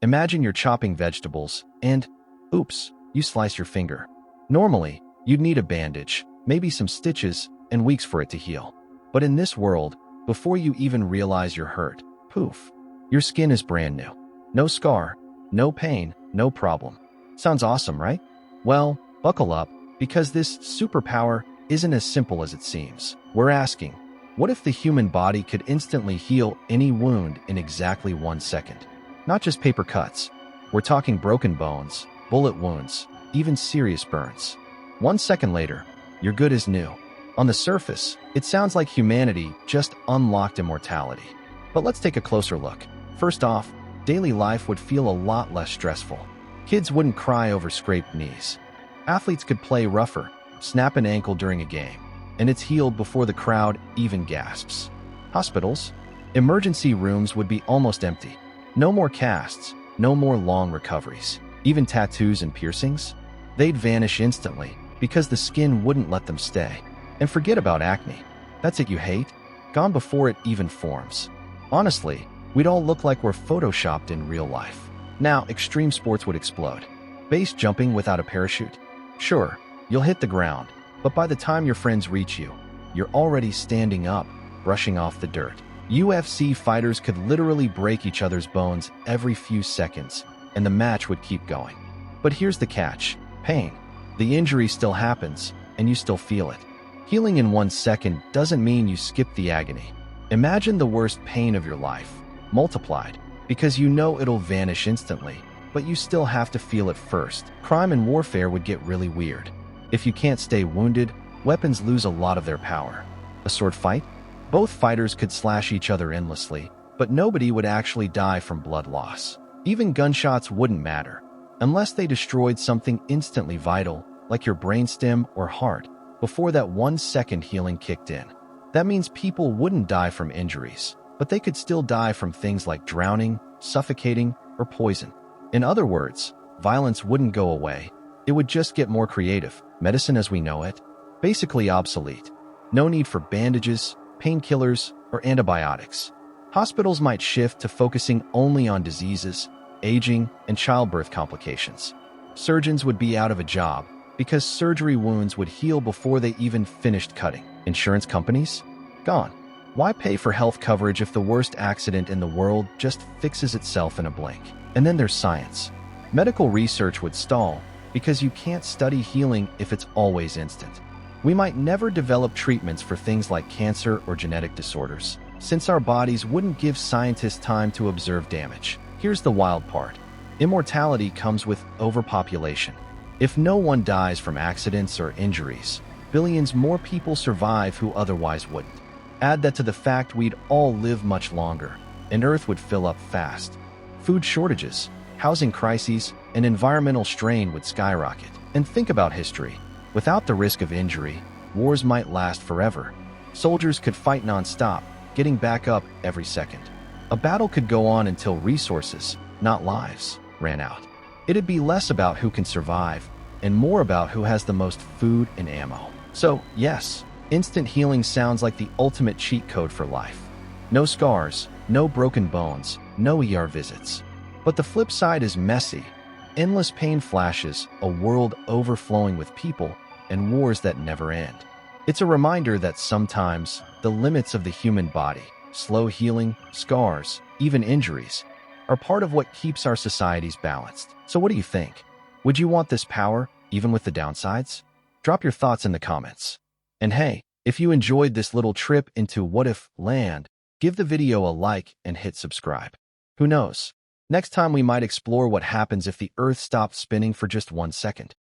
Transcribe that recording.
Imagine you're chopping vegetables and, oops, you slice your finger. Normally, you'd need a bandage, maybe some stitches, and weeks for it to heal. But in this world, before you even realize you're hurt, poof, your skin is brand new. No scar, no pain, no problem. Sounds awesome, right? Well, buckle up, because this superpower isn't as simple as it seems. We're asking, what if the human body could instantly heal any wound in exactly 1 second? Not just paper cuts. We're talking broken bones, bullet wounds, even serious burns. 1 second later, you're good as new. On the surface, it sounds like humanity just unlocked immortality. But let's take a closer look. First off, daily life would feel a lot less stressful. Kids wouldn't cry over scraped knees. Athletes could play rougher, snap an ankle during a game, and it's healed before the crowd even gasps. Hospitals, emergency rooms would be almost empty. No more casts, no more long recoveries. Even tattoos and piercings, they'd vanish instantly because the skin wouldn't let them stay. And forget about acne. That's it you hate, gone before it even forms. Honestly, we'd all look like we're photoshopped in real life. Now, extreme sports would explode. Base jumping without a parachute? Sure, you'll hit the ground, but by the time your friends reach you, you're already standing up, brushing off the dirt. UFC fighters could literally break each other's bones every few seconds, and the match would keep going. But here's the catch: pain. The injury still happens, and you still feel it. Healing in 1 second doesn't mean you skip the agony. Imagine the worst pain of your life, multiplied, because you know it'll vanish instantly, but you still have to feel it first. Crime and warfare would get really weird. If you can't stay wounded, weapons lose a lot of their power. A sword fight? Both fighters could slash each other endlessly, but nobody would actually die from blood loss. Even gunshots wouldn't matter, unless they destroyed something instantly vital, like your brainstem or heart, before that 1 second healing kicked in. That means people wouldn't die from injuries, but they could still die from things like drowning, suffocating, or poison. In other words, violence wouldn't go away. It would just get more creative. Medicine as we know it, basically obsolete. No need for bandages, painkillers, or antibiotics. Hospitals might shift to focusing only on diseases, aging, and childbirth complications. Surgeons would be out of a job because surgery wounds would heal before they even finished cutting. Insurance companies? Gone. Why pay for health coverage if the worst accident in the world just fixes itself in a blink? And then there's science. Medical research would stall because you can't study healing if it's always instant. We might never develop treatments for things like cancer or genetic disorders, since our bodies wouldn't give scientists time to observe damage. Here's the wild part. Immortality comes with overpopulation. If no one dies from accidents or injuries, billions more people survive who otherwise wouldn't. Add that to the fact we'd all live much longer, and Earth would fill up fast. Food shortages, housing crises, and environmental strain would skyrocket. And think about history. Without the risk of injury, wars might last forever. Soldiers could fight non-stop, getting back up every second. A battle could go on until resources, not lives, ran out. It'd be less about who can survive, and more about who has the most food and ammo. So, yes, instant healing sounds like the ultimate cheat code for life. No scars, no broken bones, no ER visits. But the flip side is messy. Endless pain flashes, a world overflowing with people, and wars that never end. It's a reminder that sometimes the limits of the human body, slow healing, scars, even injuries, are part of what keeps our societies balanced. So what do you think? Would you want this power, even with the downsides? Drop your thoughts in the comments. And hey, if you enjoyed this little trip into What If Land, give the video a like and hit subscribe. Who knows? Next time we might explore what happens if the Earth stopped spinning for just 1 second.